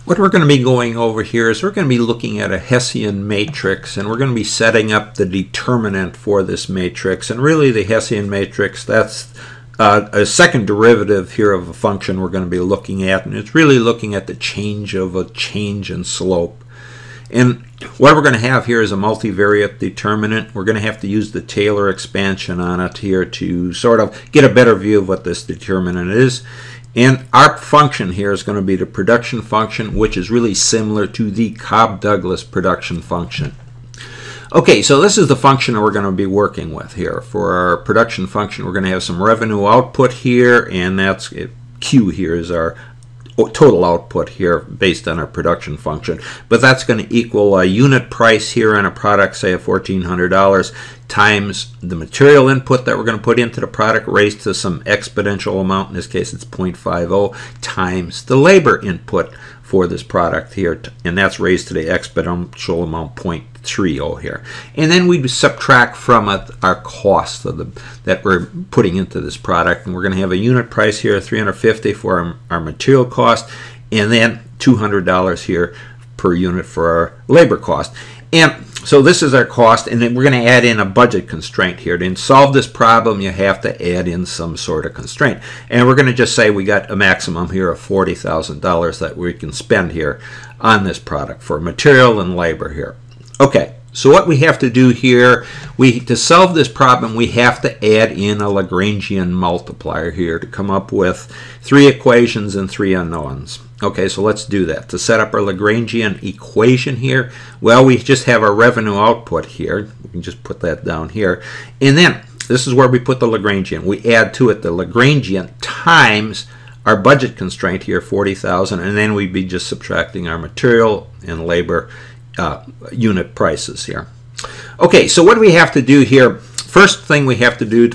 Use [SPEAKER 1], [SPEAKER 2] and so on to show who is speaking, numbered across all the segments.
[SPEAKER 1] What we're going to be going over here is we're going to be looking at a Hessian matrix, and we're going to be setting up the determinant for this matrix. And really the Hessian matrix, that's a second derivative here of a function we're going to be looking at, and it's really looking at the change of a change in slope. And what we're going to have here is a multivariate determinant. We're going to have to use the Taylor expansion on it here to sort of get a better view of what this determinant is. And our function here is going to be the production function, which is really similar to the Cobb-Douglas production function. Okay, so this is the function that we're going to be working with here. For our production function, we're going to have some revenue output here, and that's Q here is our total output here based on our production function. But that's going to equal a unit price here on a product, say of $1,400, times the material input that we're going to put into the product raised to some exponential amount. In this case, it's 0.50 times the labor input for this product here, and that's raised to the exponential amount 0.30 here. And then we subtract from it our cost of that we're putting into this product, and we're going to have a unit price here, $350 for our material cost, and then $200 here per unit for our labor cost. And so this is our cost, and then we're going to add in a budget constraint here. To solve this problem, you have to add in some sort of constraint. And we're going to just say we got a maximum here of $40,000 that we can spend here on this product for material and labor here. Okay, so what we have to do here, to solve this problem, we have to add in a Lagrangian multiplier here to come up with 3 equations and 3 unknowns. Okay, so let's do that. To set up our Lagrangian equation here, well, we just have our revenue output here. We can just put that down here. And then this is where we put the Lagrangian. We add to it the Lagrangian times our budget constraint here, 40,000, and then we'd be just subtracting our material and labor unit prices here. Okay, so what do we have to do here? First thing we have to do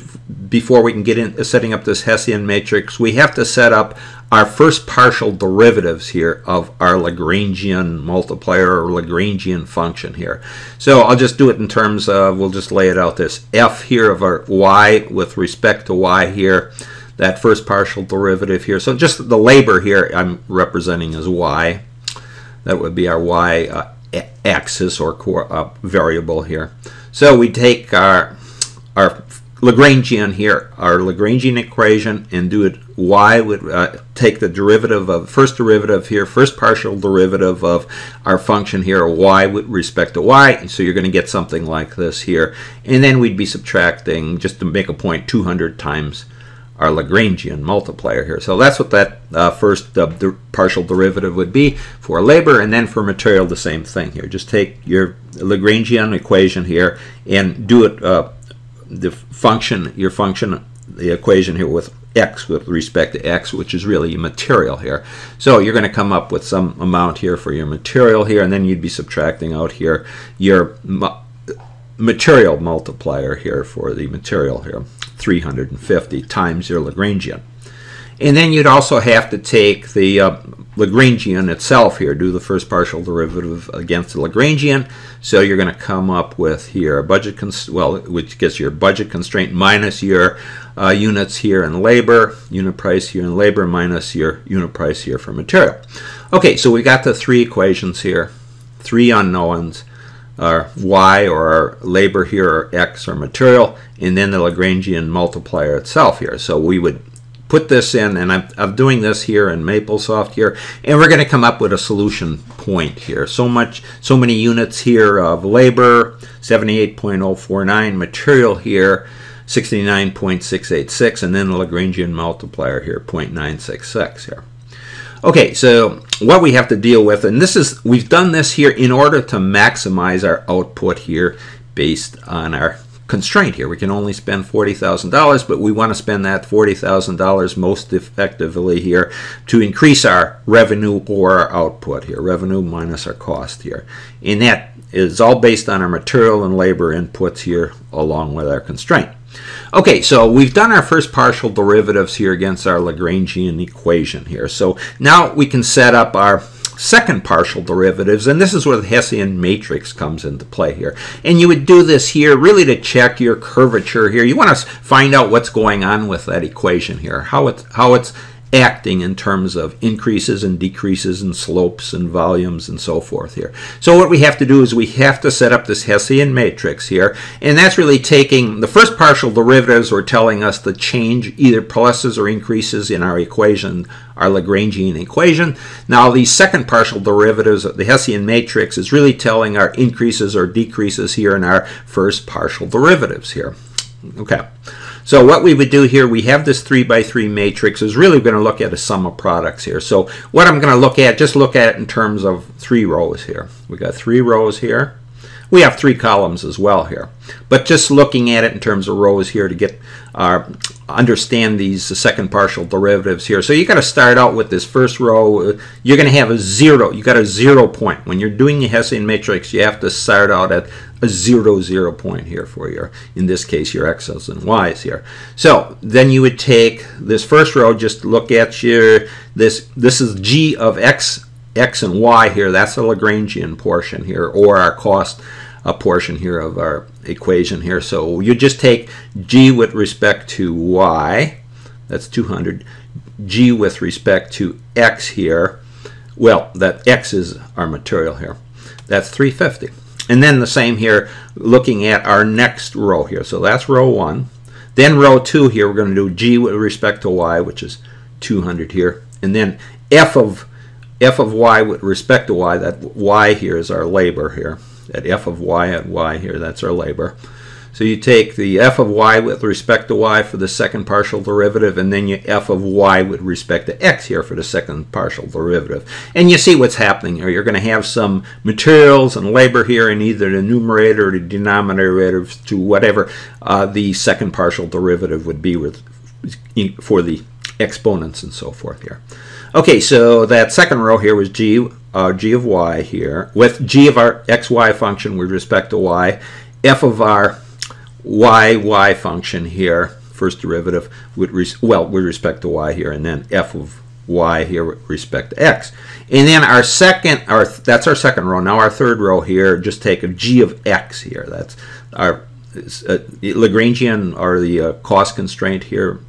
[SPEAKER 1] before we can get in setting up this Hessian matrix, we have to set up our first partial derivatives here of our Lagrangian multiplier or Lagrangian function here. So I'll just do it in terms of, we'll just lay it out this f here of our y with respect to y here, that first partial derivative here. So just the labor here I'm representing as y. That would be our y axis or variable here. So we take our Lagrangian here, our Lagrangian equation, and do it y would take the derivative of first derivative here, first partial derivative of our function here, y with respect to y. So you're going to get something like this here, and then we'd be subtracting, just to make a point, 200 times our Lagrangian multiplier here. So that's what that first partial derivative would be for labor, and then for material the same thing here. Just take your Lagrangian equation here and do it the equation here with x with respect to x, which is really material here. So you're going to come up with some amount here for your material here, and then you'd be subtracting out here your material multiplier here for the material here, 350 times your Lagrangian. And then you'd also have to take the Lagrangian itself here, do the first partial derivative against the Lagrangian. So you're going to come up with here a budget which gets your budget constraint minus your units here in labor, unit price here in labor, minus your unit price here for material. Okay, so we got the 3 equations here, 3 unknowns, our y or our labor here, or x or material, and then the Lagrangian multiplier itself here. So we would put this in, and I'm doing this here in MapleSoft here, and we're going to come up with a solution point here. So many units here of labor, 78.049, material here, 69.686, and then the Lagrangian multiplier here, 0.966 here. Okay, so what we have to deal with, and we've done this here in order to maximize our output here based on our constraint here. We can only spend $40,000, but we want to spend that $40,000 most effectively here to increase our revenue or our output here, revenue minus our cost here. And that is all based on our material and labor inputs here along with our constraint. Okay, so we've done our first partial derivatives here against our Lagrangian equation here. So now we can set up our second partial derivatives, and this is where the Hessian matrix comes into play here. And you would do this here really to check your curvature here. You want to find out what's going on with that equation here, how it's acting in terms of increases and decreases and slopes and volumes and so forth here. So what we have to do is we have to set up this Hessian matrix here, and that's really taking the first partial derivatives were telling us the change, either pluses or increases in our equation, our Lagrangian equation. Now the second partial derivatives of the Hessian matrix is really telling our increases or decreases here in our first partial derivatives here. Okay. So what we would do here, we have this 3 by 3 matrix, is really going to look at a sum of products here. So what I'm going to look at, just look at it in terms of 3 rows here. We got 3 rows here. We have 3 columns as well here. But just looking at it in terms of rows here to get understand these second partial derivatives here. So you got to start out with this first row. You're going to have a 0. You got a 0 point. When you're doing the Hessian matrix, you have to start out at a 0, 0 point here for your, in this case, your x's and y's here. So then you would take this first row, just look at your, this is g of x and y here. That's the Lagrangian portion here, or our cost portion here of our equation here. So you just take g with respect to y, that's 200, g with respect to x here, well, that x is our material here, that's 350. And then the same here, looking at our next row here. So that's row 1. Then row 2 here, we're going to do g with respect to y, which is 200 here. And then f of y with respect to y, that y here is our labor here. That f of y at y here, that's our labor. So you take the f of y with respect to y for the second partial derivative, and then you f of y with respect to x here for the second partial derivative. And you see what's happening here. You're going to have some materials and labor here in either the numerator or the denominator to whatever the second partial derivative would be with, for the exponents and so forth here. Okay, so that second row here was g of y here, with g of our xy function with respect to y, f of our y function here, first derivative, with respect to y here, and then f of y here with respect to x. And then our second, that's our second row. Now our third row here, just take a g of x here. That's our Lagrangian, or the cost constraint here,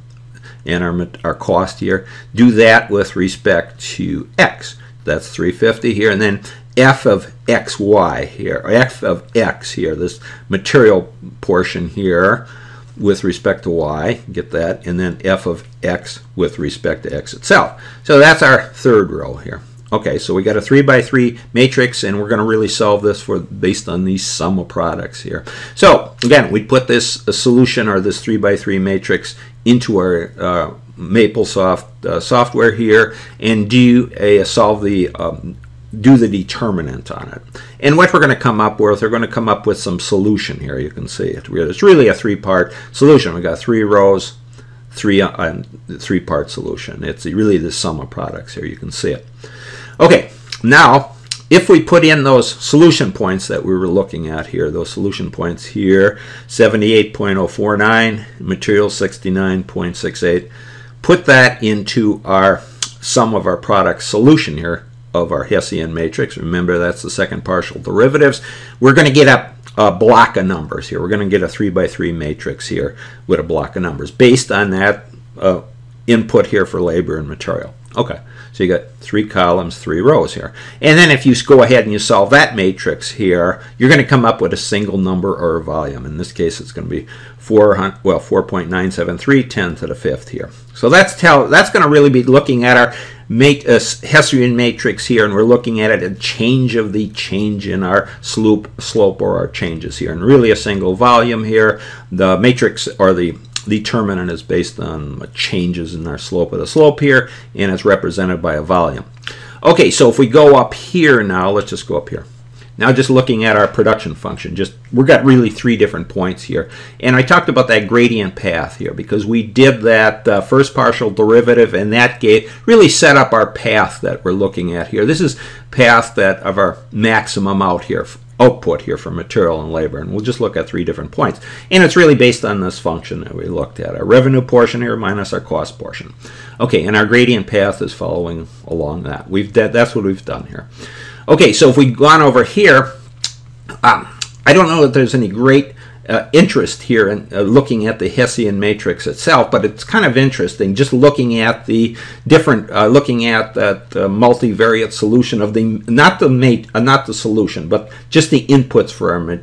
[SPEAKER 1] and our cost here. Do that with respect to x. That's 350 here, and then f of xy here, or f of x here, this material portion here with respect to y, get that, and then f of x with respect to x itself. So that's our third row here. Okay, so we got a 3 by 3 matrix, and we're going to really solve this based on these sum of products here. So again, we put this solution, or this 3 by 3 matrix, into our MapleSoft software here, and do the determinant on it. And what we're going to come up with, we're going to come up with some solution here. You can see it. It's really a 3-part solution. We got 3 rows, 3-part solution. It's really the sum of products here. You can see it. Okay, now if we put in those solution points that we were looking at here, those solution points here, 78.049, material 69.68, put that into our sum of our products solution here of our Hessian matrix. Remember, that's the second partial derivatives. We're going to get a block of numbers here. We're going to get a 3 by 3 matrix here with a block of numbers based on that input here for labor and material. Okay, so you got 3 columns, 3 rows here. And then if you go ahead and you solve that matrix here, you're going to come up with a single number or a volume. In this case, it's going to be 4.973, 10 to the 5th here. So that's going to really be looking at our Hessian matrix here, and we're looking at it a change of the change in our slope or our changes here, and really a single volume here. The matrix, or the determinant, is based on changes in our slope of the slope here, and it's represented by a volume. Okay, so if we go up here now, let's just go up here. Now just looking at our production function, we've got really 3 different points here. And I talked about that gradient path here because we did that first partial derivative, and that really set up our path that we're looking at here. This is path that of our maximum output here for material and labor, and we'll just look at 3 different points. And it's really based on this function that we looked at, our revenue portion here minus our cost portion. Okay, and our gradient path is following along that. That's what we've done here. Okay, so if we've gone over here, I don't know that there's any great interest here in looking at the Hessian matrix itself, but it's kind of interesting just looking at the different, looking at that multivariate solution of the not the solution, but just the inputs for our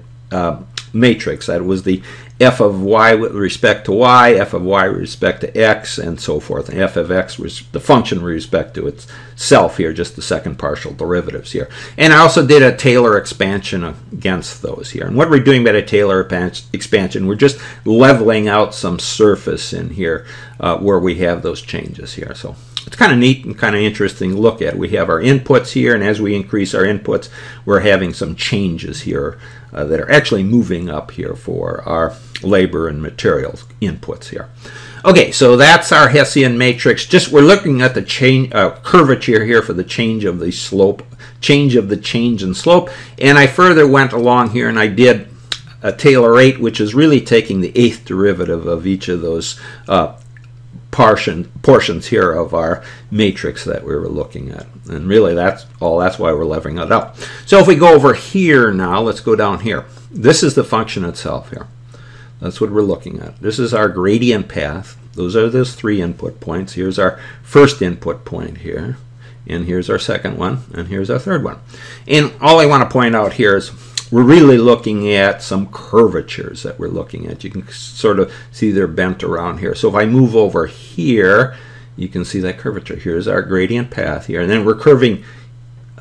[SPEAKER 1] matrix. That was the f of y with respect to y, f of y with respect to x, and so forth. And f of x was the function with respect to itself here, just the second partial derivatives here. And I also did a Taylor expansion against those here. And what we're doing by the Taylor expansion, we're just leveling out some surface in here where we have those changes here. So it's kind of neat and kind of interesting to look at. We have our inputs here, and as we increase our inputs, we're having some changes here that are actually moving up here for our labor and materials inputs here. Okay, so that's our Hessian matrix. Just we're looking at the change curvature here for the change of the slope, change in slope. And I further went along here and I did a Taylor 8, which is really taking the 8th derivative of each of those portions here of our matrix that we were looking at. And really that's why we're leveling it up. So if we go over here now, let's go down here. This is the function itself here. That's what we're looking at. This is our gradient path. Those are those 3 input points. Here's our first input point here, and here's our second one, and here's our third one. And all I want to point out here is we're really looking at some curvatures that we're looking at. You can sort of see they're bent around here. So if I move over here, you can see that curvature. Here's our gradient path here, and then we're curving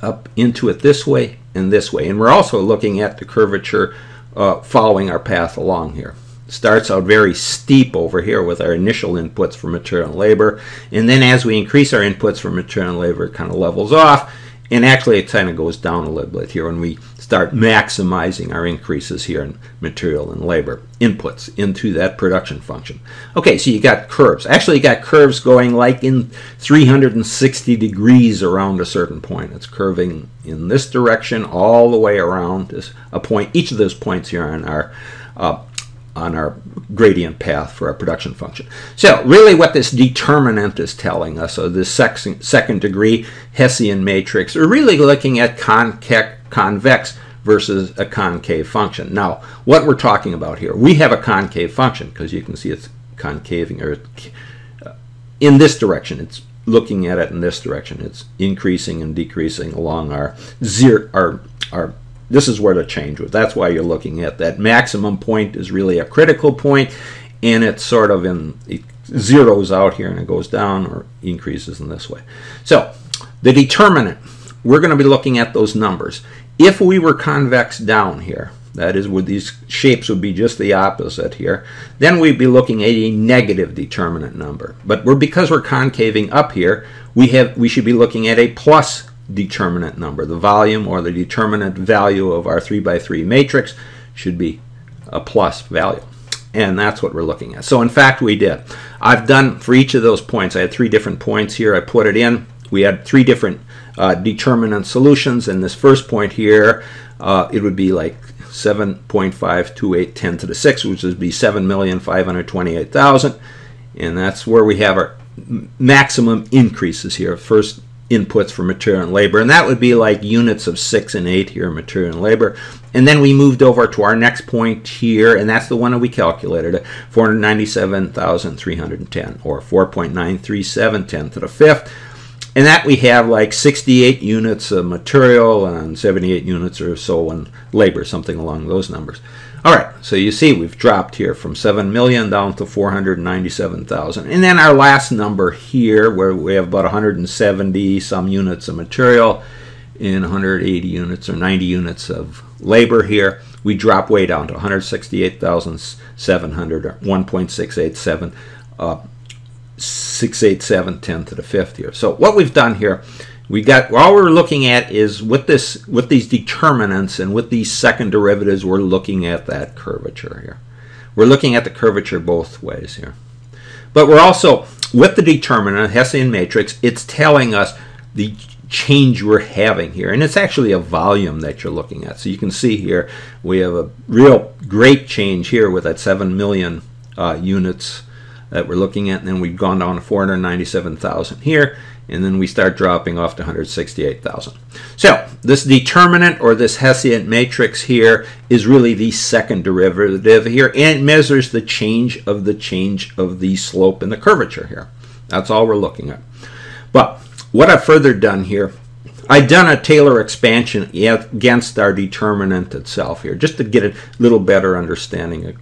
[SPEAKER 1] up into it this way and this way. And we're also looking at the curvature following our path along here. Starts out very steep over here with our initial inputs for material and labor, and then as we increase our inputs for material and labor, it kind of levels off, and actually it kind of goes down a little bit here when we start maximizing our increases here in material and labor inputs into that production function. Okay, so you got curves. Actually, you got curves going like in 360 degrees around a certain point. It's curving in this direction all the way around this, a point. Each of those points here on our gradient path for our production function. So really what this determinant is telling us, so this second degree Hessian matrix, we're really looking at convex versus a concave function. Now what we're talking about here, we have a concave function because you can see it's concaving or in this direction. It's looking at it in this direction. It's increasing and decreasing along our this is where the change was. That's why you're looking at that maximum point is really a critical point, and it's sort of it zeroes out here and it goes down or increases in this way. So the determinant, we're going to be looking at those numbers. If we were convex down here, that is, with these shapes would be just the opposite here, then we'd be looking at a negative determinant number. But because we're concaving up here, we should be looking at a plus determinant number. The volume or the determinant value of our 3x3 matrix should be a plus value. And that's what we're looking at. So in fact we did. I've done for each of those points, I had 3 different points here. I put it in. We had 3 different determinant solutions. And this first point here, it would be like 7.52810 to the 6, which would be 7,528,000. And that's where we have our maximum increases here. First inputs for material and labor, and that would be like units of 6 and 8 here, material and labor. And then we moved over to our next point here, and that's the one that we calculated, 497,310, or 4.93710 to the 5th. And that we have like 68 units of material and 78 units or so in labor, something along those numbers. All right, so you see we've dropped here from 7 million down to 497,000. And then our last number here, where we have about 170 some units of material and 180 units or 90 units of labor here, we drop way down to 168,700 or 1.687 68710 to the 5th here. So what we've done here, all we're looking at is with these determinants and with these second derivatives, we're looking at that curvature here. We're looking at the curvature both ways here. But we're also, with the determinant, Hessian matrix, it's telling us the change we're having here. And it's actually a volume that you're looking at. So you can see here, we have a real great change here with that 7 million units that we're looking at, and then we've gone down to 497,000 here, and then we start dropping off to 168,000. So this determinant, or this Hessian matrix here, is really the second derivative here, and it measures the change of the slope and the curvature here. That's all we're looking at. But what I've further done here, I've done a Taylor expansion against our determinant itself here, just to get a little better understanding of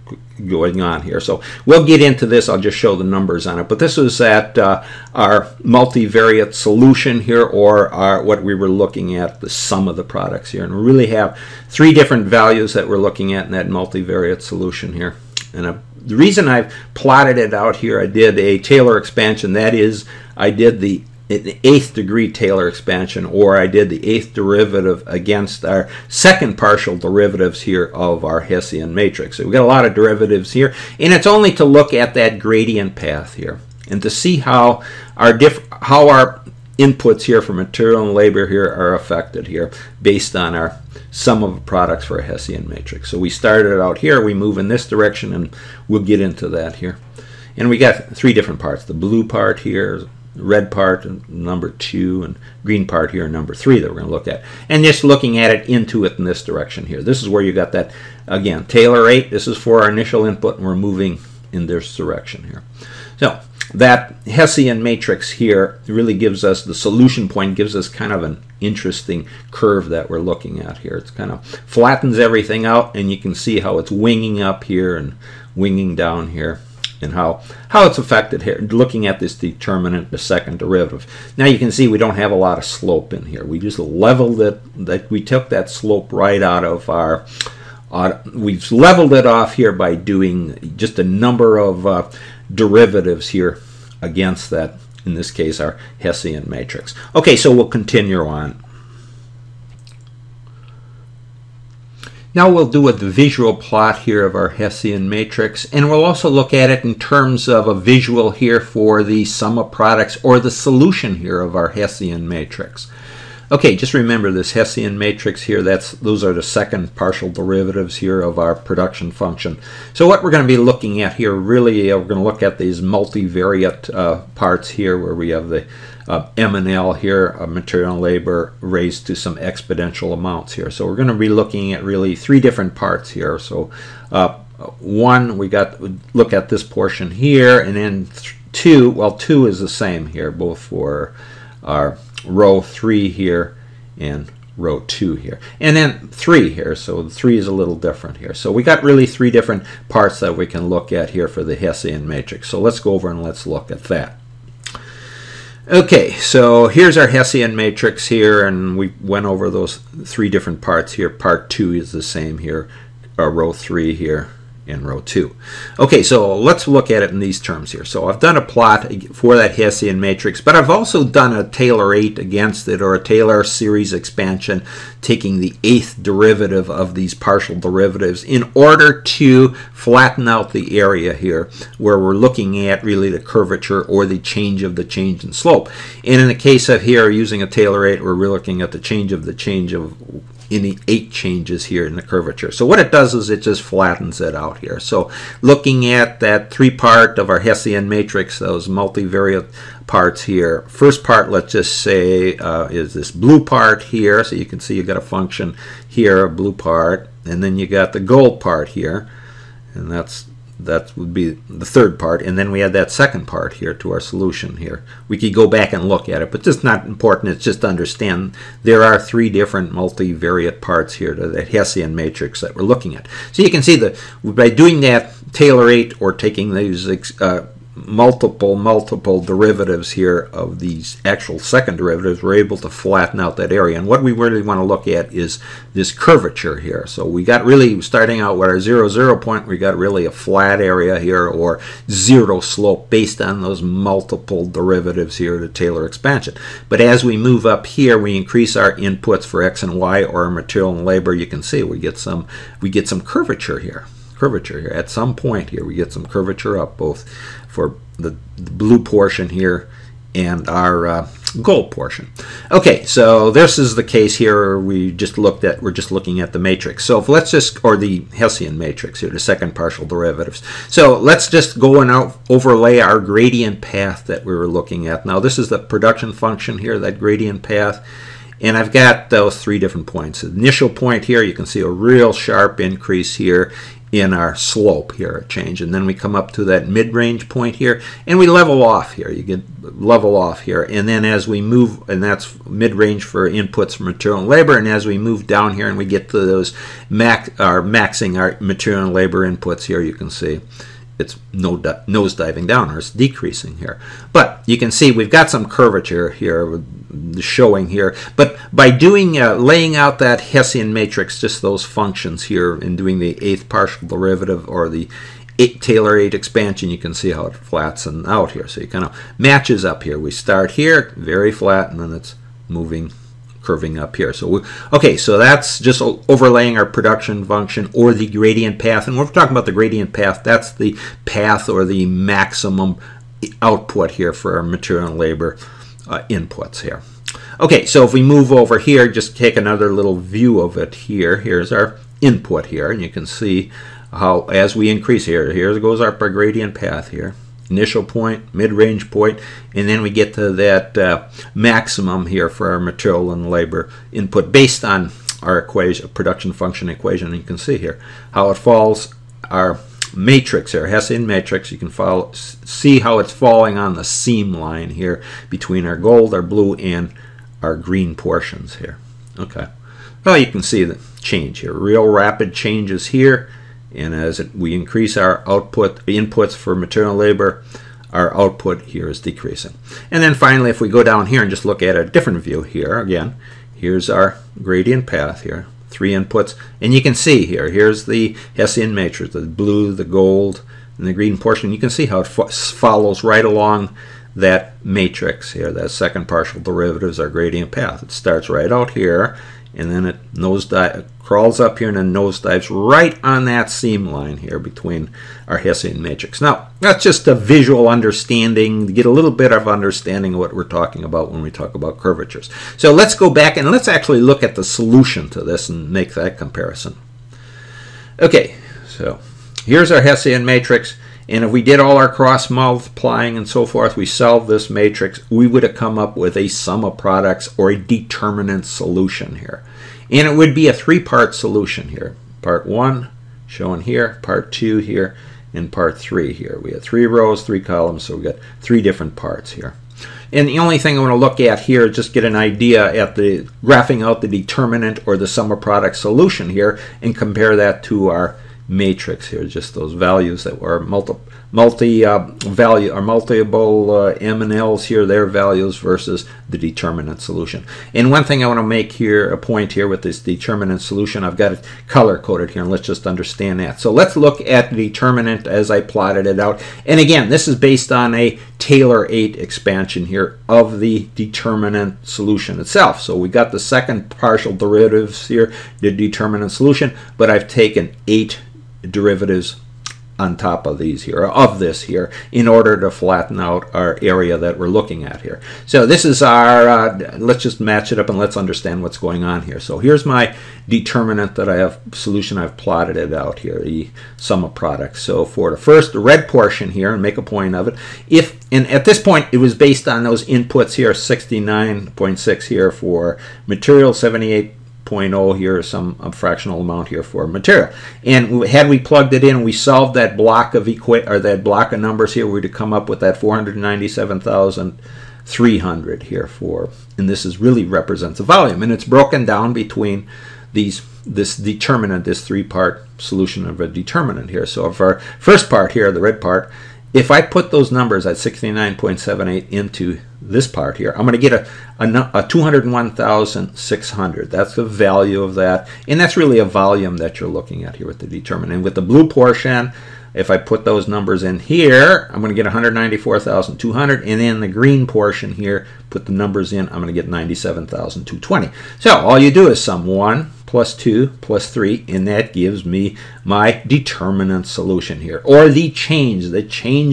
[SPEAKER 1] going on here. So we'll get into this. I'll just show the numbers on it. But this was at our multivariate solution here, or what we were looking at, the sum of the products here. And we really have three different values that we're looking at in that multivariate solution here. And the reason I've plotted it out here, I did a Taylor expansion. That is, I did the 8th degree Taylor expansion, or I did the 8th derivative against our second partial derivatives here of our Hessian matrix. So we've got a lot of derivatives here, and it's only to look at that gradient path here and to see how our inputs here for material and labor here are affected here based on our sum of products for a Hessian matrix. So we started out here, we move in this direction, and we'll get into that here. And we got three different parts: the blue part here, red part, number 2, and green part here, number 3, that we're going to look at. And just looking at it into it in this direction here. This is where you got that, again, Taylor 8. This is for our initial input, and we're moving in this direction here. So that Hessian matrix here really gives us, the solution point gives us kind of an interesting curve that we're looking at here. It's kind of flattens everything out, and you can see how it's winging up here and winging down here, and how it's affected here, looking at this determinant, the second derivative. Now you can see we don't have a lot of slope in here. We just leveled it, we took that slope right out of our, we've leveled it off here by doing just a number of derivatives here against that, in this case, our Hessian matrix. Okay, so we'll continue on. Now we'll do a visual plot here of our Hessian matrix, and we'll also look at it in terms of a visual here for the sum of products, or the solution here of our Hessian matrix. Okay, just remember this Hessian matrix here, those are the second partial derivatives here of our production function. So what we're going to be looking at here, really, we're going to look at these multivariate parts here, where we have the M and L here, material and labor, raised to some exponential amounts here. So we're going to be looking at really three different parts here. So one, we look at this portion here, and then 2, well, 2 is the same here, both for our row 3 here and row 2 here, and then 3 here. So 3 is a little different here. So we got really three different parts that we can look at here for the Hessian matrix. So let's go over and let's look at that. Okay, so here's our Hessian matrix here, and we went over those three different parts here. Part 2 is the same here, row 3 here, and row 2. Okay, so let's look at it in these terms here. So I've done a plot for that Hessian matrix, but I've also done a Taylor 8 against it, or a Taylor series expansion, taking the 8th derivative of these partial derivatives in order to flatten out the area here where we're looking at really the curvature, or the change in slope. And in the case of here, using a Taylor 8, we're looking at the change of any 8 changes here in the curvature. So what it does is it just flattens it out here. So looking at that 3-part of our Hessian matrix, those multivariate parts here. First part, let's just say, is this blue part here. So you can see you got a function here, a blue part, and then you got the gold part here, and that would be the third part, and then we add that second part here to our solution here. We could go back and look at it, but it's not important. It's just to understand there are 3 different multivariate parts here to the Hessian matrix that we're looking at. So you can see that by doing that Taylor 8, or taking these multiple derivatives here of these actual second derivatives, we're able to flatten out that area. And what we really want to look at is this curvature here. So we got really, starting out with our 0, 0 point, we got really a flat area here, or zero slope, based on those multiple derivatives here, the Taylor expansion. But as we move up here, we increase our inputs for x and y, or our material and labor. You can see we get some curvature here. At some point here, we get some curvature up, both for the blue portion here and our gold portion. Okay, so this is the case here we're just looking at the matrix. So if let's just, or the Hessian matrix here, the second partial derivatives. So let's just go and overlay our gradient path that we were looking at. Now this is the production function here, that gradient path. And I've got those three different points. The initial point here, you can see a real sharp increase here in our slope here, a change. And then we come up to that mid-range point here, and we level off here. You get level off here. And then as we move, and that's mid-range for inputs for material and labor, and as we move down here and we get to those maxing our material and labor inputs here, you can see it's nosediving down, or it's decreasing here. But you can see we've got some curvature here showing here. But by doing laying out that Hessian matrix, just those functions here, and doing the eighth partial derivative or the Taylor 8 expansion, you can see how it flattens out here. So it kind of matches up here. We start here very flat, and then it's moving, curving up here. So okay, so that's just overlaying our production function or the gradient path. And when we're talking about the gradient path, that's the path or the maximum output here for our material and labor inputs here. Okay, so if we move over here, just take another little view of it here. Here's our input here, and you can see how as we increase here goes our gradient path here. Initial point, mid-range point, and then we get to that maximum here for our material and labor input based on our equation, production function equation. And you can see here how it falls, our matrix here, Hessian matrix. You can see how it's falling on the seam line here between our gold, our blue, and our green portions here. Okay, well, you can see the change here, real rapid changes here. And as we increase our output, inputs for material and labor, our output here is decreasing. And then finally, if we go down here and just look at a different view here, again, here's our gradient path here, three inputs. And you can see here, here's the Hessian matrix, the blue, the gold, and the green portion. You can see how it follows right along that matrix here, that second partial derivative is our gradient path. It starts right out here, and then it crawls up here and then nosedives right on that seam line here between our Hessian matrix. Now, that's just a visual understanding, to get a little bit of understanding of what we're talking about when we talk about curvatures. So let's go back and let's actually look at the solution to this and make that comparison. Okay, so here's our Hessian matrix. And if we did all our cross multiplying and so forth, we solved this matrix, we would have come up with a sum of products or a determinant solution here. And it would be a three-part solution here. Part 1 shown here, part 2 here, and part 3 here. We have 3 rows, 3 columns, so we got 3 different parts here. And the only thing I want to look at here is just get an idea at the graphing out the determinant or the sum of products solution here and compare that to our matrix here, just those values that were multiple M and L's here, their values versus the determinant solution. And one thing I want to make here, a point here with this determinant solution, I've got it color coded here, and let's just understand that. So let's look at the determinant as I plotted it out. And again, this is based on a Taylor 8 expansion here of the determinant solution itself. So we got the second partial derivatives here, the determinant solution, but I've taken 8 derivatives on top of these here, of this here, in order to flatten out our area that we're looking at here. So this is our, let's just match it up and let's understand what's going on here. So here's my determinant that I have, solution, I've plotted it out here, the sum of products. So for the first, the red portion here, and make a point of it, and at this point it was based on those inputs here, 69.6 here for material, 78.0 here, some fractional amount here for material. And had we plugged it in and we solved that block of that block of numbers here, we'd come up with that 497,300 here for, and this is really represents a volume, and it's broken down between this determinant, this 3-part solution of a determinant here. So if our first part here, the red part, if I put those numbers at 69.78 into this part here, I'm going to get a 201,600. That's the value of that. And that's really a volume that you're looking at here with the determinant. And with the blue portion, if I put those numbers in here, I'm going to get 194,200. And then the green portion here, put the numbers in, I'm going to get 97,220. So all you do is sum 1 plus 2 plus 3, and that gives me my determinant solution here, or the change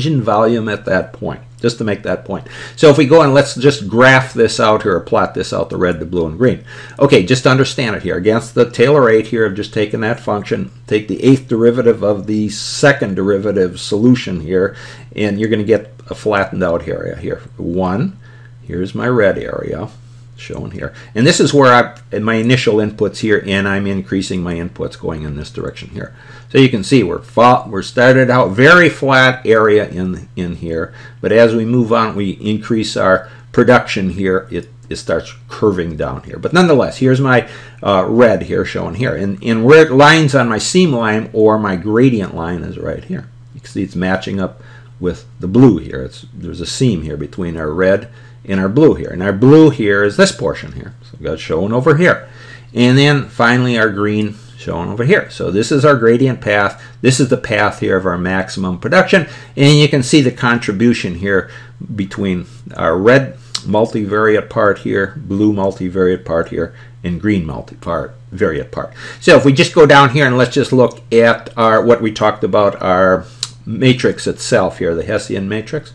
[SPEAKER 1] in volume at that point. just to make that point. So if we go and let's just graph this out here, or plot this out, the red, the blue, and green. Okay, just to understand it here, against the Taylor 8 here, I've just taken that function, take the 8th derivative of the 2nd derivative solution here, and you're going to get a flattened out area here. 1, here's my red area, shown here. And this is where my initial inputs here, and I'm increasing my inputs going in this direction here. So you can see we're started out very flat area in here, but as we move on, we increase our production here, it starts curving down here. But nonetheless, here's my red here shown here. And where it lines on my seam line or my gradient line is right here. You can see it's matching up with the blue here. There's a seam here between our red and our blue here. And our blue here is this portion here. So we've got shown over here. And then finally our green shown over here. So this is our gradient path. This is the path here of our maximum production. And you can see the contribution here between our red multivariate part here, blue multivariate part here, and green multivariate part. So if we just go down here and let's just look at what we talked about, our matrix itself here, the Hessian matrix.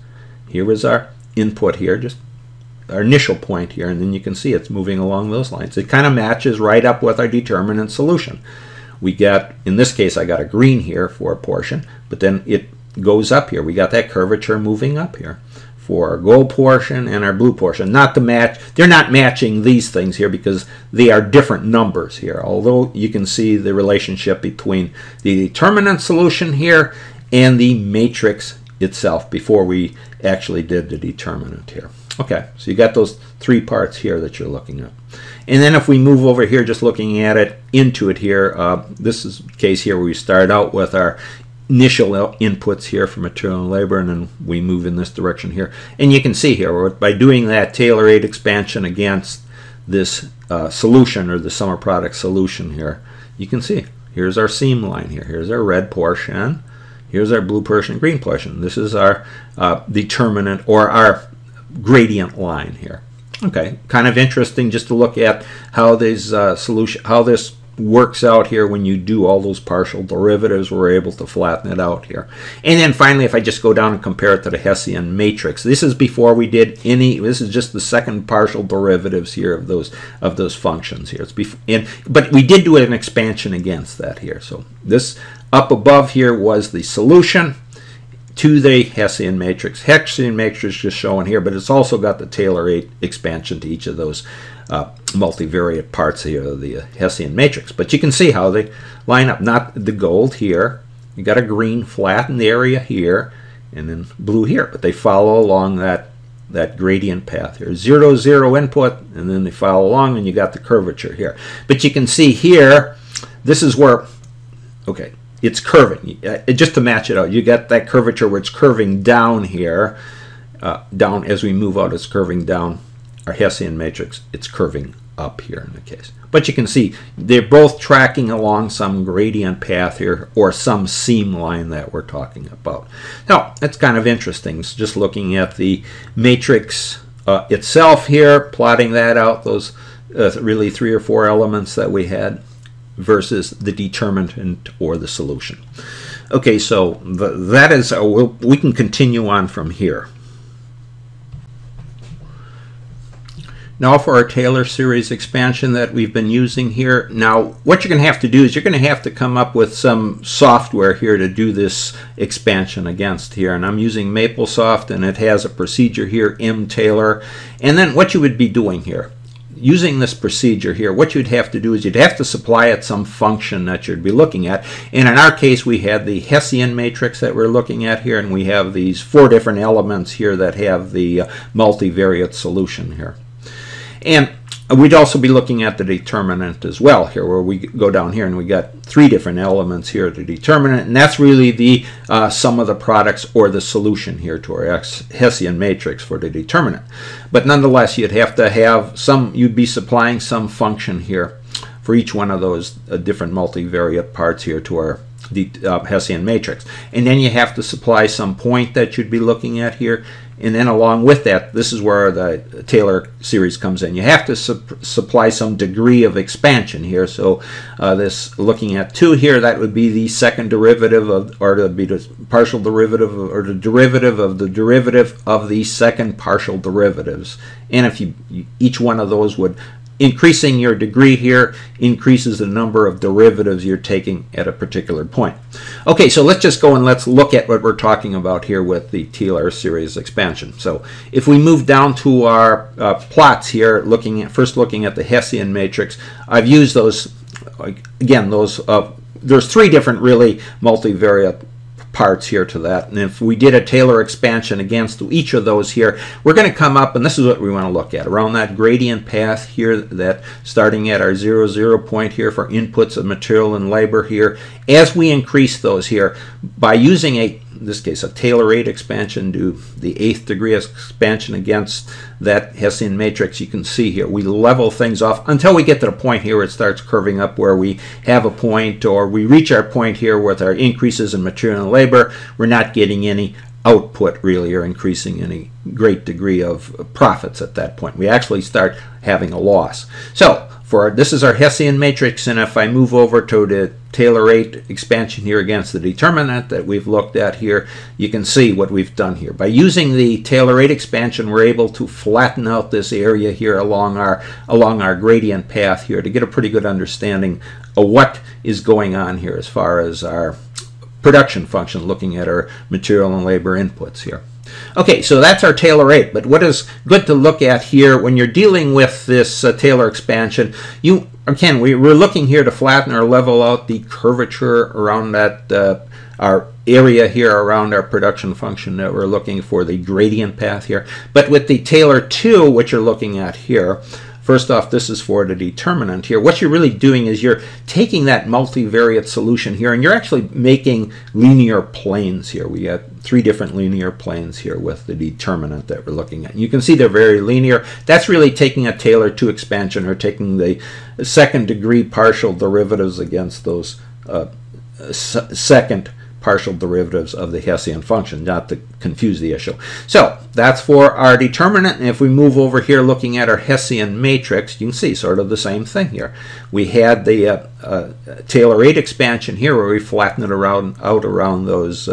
[SPEAKER 1] Here was our input here, just our initial point here, and then you can see it's moving along those lines. It kind of matches right up with our determinant solution. We got, in this case, I got a green here for a portion, but then it goes up here. We got that curvature moving up here for our gold portion and our blue portion. Not to match, they're not matching these things here because they are different numbers here, although you can see the relationship between the determinant solution here and the matrix itself before we actually did the determinant here. Okay, so you got those 3 parts here that you're looking at. And then if we move over here, just looking at it, into it here, this is the case here where we start out with our initial inputs here for material and labor, and then we move in this direction here. And you can see here, by doing that Taylor 8 expansion against this solution, or the sum of product solution here, you can see, here's our seam line here. Here's our red portion. Here's our blue portion, green portion. This is our determinant, or our gradient line here. Okay, kind of interesting just to look at how this works out here when you do all those partial derivatives. We're able to flatten it out here. And then finally, if I just go down and compare it to the Hessian matrix, this is before we did any, this is just the second partial derivatives here of those functions here. It's but we did do an expansion against that here. So this up above here was the solution to the Hessian matrix. Hessian matrix just shown here, but it's also got the Taylor 8 expansion to each of those multivariate parts here of the Hessian matrix. But you can see how they line up. Not the gold here. You got a green flattened area here, and then blue here. But they follow along that gradient path here. 0, 0 input, and then they follow along, and you got the curvature here. But you can see here, this is where, okay, it's curving. Just to match it out, you got that curvature where it's curving down here. Down as we move out, it's curving down. Our Hessian matrix, it's curving up here in the case. But you can see they're both tracking along some gradient path here, or some seam line that we're talking about. Now, that's kind of interesting. It's just looking at the matrix itself here, plotting that out, those really 3 or 4 elements that we had, versus the determinant or the solution. Okay, so that is, we can continue on from here. Now for our Taylor series expansion that we've been using here, now what you're going to have to do is you're going to have to come up with some software here to do this expansion against here. And I'm using MapleSoft, and it has a procedure here, mTaylor. And then what you would be doing here, using this procedure here, what you'd have to do is you'd have to supply it some function that you'd be looking at. And in our case, we had the Hessian matrix that we're looking at here, and we have these 4 different elements here that have the multivariate solution here. And we'd also be looking at the determinant as well here, where we go down here and we got 3 different elements here, the determinant, and that's really the sum of the products, or the solution here to our Hessian matrix for the determinant. But nonetheless, you'd have to have you'd be supplying some function here for each one of those different multivariate parts here to our Hessian matrix. And then you have to supply some point that you'd be looking at here, and then along with that, this is where the Taylor series comes in. You have to supply some degree of expansion here. So this, looking at 2 here, that would be the second derivative of, or it would be the partial derivative, or the derivative of the second partial derivatives. And if each one of those would, increasing your degree here increases the number of derivatives you're taking at a particular point. Okay, so let's just go and let's look at what we're talking about here with the Taylor series expansion. So if we move down to our plots here, first looking at the Hessian matrix, I've used those, again, there's 3 different really multivariate parts here to that, and if we did a Taylor expansion against each of those here, we're going to come up, and this is what we want to look at, around that gradient path here, that starting at our 0, 0 point here for inputs of material and labor here, as we increase those here by using in this case, a Taylor rate expansion, do the 8th degree expansion against that Hessian matrix. You can see here we level things off until we get to the point here where it starts curving up, where we have a point, or we reach our point here with our increases in material and labor. We're not getting any output really, or increasing any great degree of profits at that point. We actually start having a loss. So this is our Hessian matrix, and if I move over to the Taylor rate expansion here against the determinant that we've looked at here, you can see what we've done here. By using the Taylor rate expansion, we're able to flatten out this area here along our gradient path here to get a pretty good understanding of what is going on here as far as our production function, looking at our material and labor inputs here. Okay, so that's our Taylor rate, but what is good to look at here when you're dealing with this Taylor expansion, we're looking here to flatten or level out the curvature around that our area here around our production function that we're looking for, the gradient path here. But with the Taylor 2, what you're looking at here, first off, this is for the determinant here. What you're really doing is you're taking that multivariate solution here, and you're actually making linear planes here. We got 3 different linear planes here with the determinant that we're looking at. You can see they're very linear. That's really taking a Taylor 2 expansion, or taking the second degree partial derivatives against those second partial derivatives of the Hessian function, not to confuse the issue. So that's for our determinant, and if we move over here looking at our Hessian matrix, you can see sort of the same thing here. We had the Taylor rate expansion here where we flatten it out around those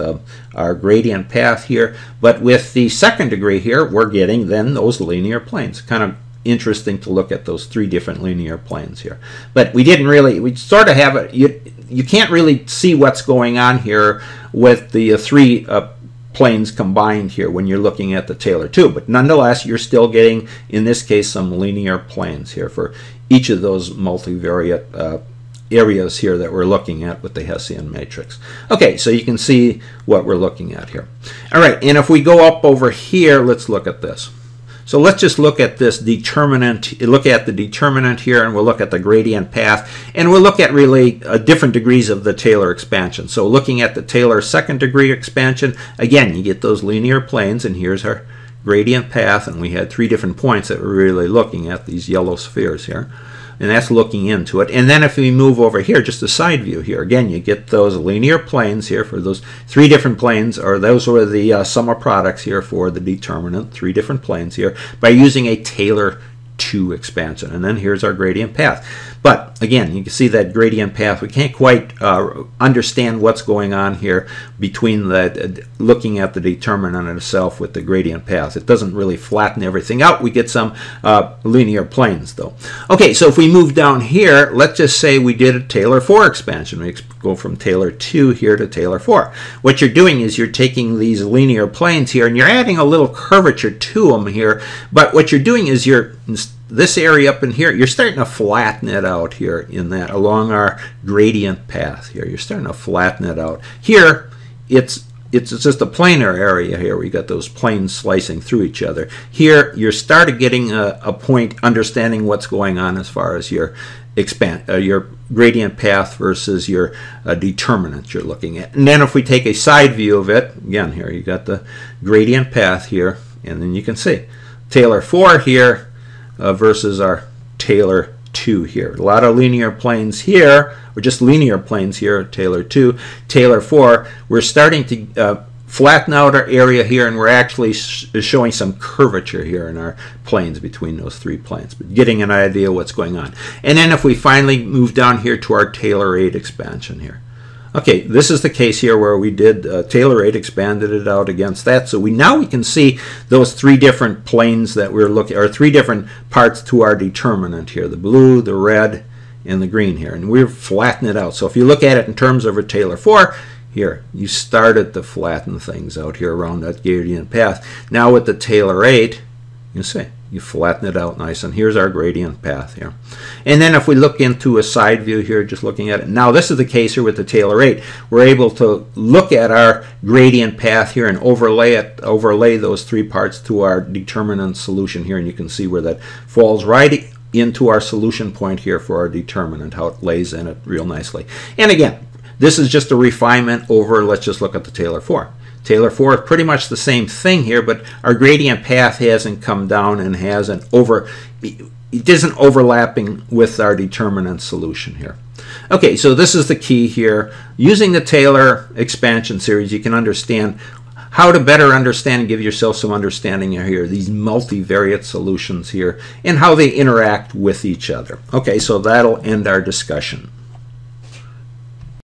[SPEAKER 1] our gradient path here, but with the second degree here, we're getting then those linear planes. Kind of interesting to look at those 3 different linear planes here. But we sort of have it, you can't really see what's going on here with the 3 planes combined here when you're looking at the Taylor 2, but nonetheless you're still getting, in this case, some linear planes here for each of those multivariate areas here that we're looking at with the Hessian matrix. Okay, so you can see what we're looking at here. All right, and if we go up over here, let's look at this. So let's just look at this determinant, look at the determinant here, and we'll look at the gradient path, and we'll look at really different degrees of the Taylor expansion. So looking at the Taylor second degree expansion, again, you get those linear planes, and here's our gradient path, and we had 3 different points that we're really looking at, these yellow spheres here. And that's looking into it. And then if we move over here, just a side view here, again, you get those linear planes here for those 3 different planes, or those were the sum of products here for the determinant, 3 different planes here, by using a Taylor 2 expansion. And then here's our gradient path. But again, you can see that gradient path, we can't quite understand what's going on here between looking at the determinant itself with the gradient path. It doesn't really flatten everything out. We get some linear planes though. Okay, so if we move down here, let's just say we did a Taylor 4 expansion. We go from Taylor 2 here to Taylor 4. What you're doing is you're taking these linear planes here and you're adding a little curvature to them here, but what you're doing is this area up in here, you're starting to flatten it out here in that, along our gradient path here. You're starting to flatten it out. Here, it's just a planar area here. We got those planes slicing through each other. Here, you're starting getting a point understanding what's going on as far as your gradient path versus your determinant you're looking at. And then if we take a side view of it, again, here you got the gradient path here, and then you can see Taylor 4 here versus our Taylor 2 here. A lot of linear planes here, or just linear planes here, Taylor 2. Taylor 4, we're starting to flatten out our area here, and we're actually showing some curvature here in our planes between those three planes, but getting an idea what's going on. And then if we finally move down here to our Taylor-8 expansion here. Okay, this is the case here where we did Taylor-8, expanded it out against that. So now we can see those three different planes that we're looking, or three different parts to our determinant here, the blue, the red, and the green here. And we're flattening it out. So if you look at it in terms of a Taylor-4, here, you started to flatten things out here around that gradient path. Now with the Taylor-8, you see, you flatten it out nice, and here's our gradient path here. And then if we look into a side view here, just looking at it, now this is the case here with the Taylor-8. We're able to look at our gradient path here and overlay those three parts to our determinant solution here, and you can see where that falls right into our solution point here for our determinant, how it lays in it real nicely. And again, this is just a refinement over, let's just look at the Taylor-4. Taylor-4 is pretty much the same thing here, but our gradient path hasn't come down and it isn't overlapping with our determinant solution here. Okay, so this is the key here. Using the Taylor expansion series, you can understand how to better understand and give yourself some understanding here, these multivariate solutions here, and how they interact with each other. Okay, so that'll end our discussion.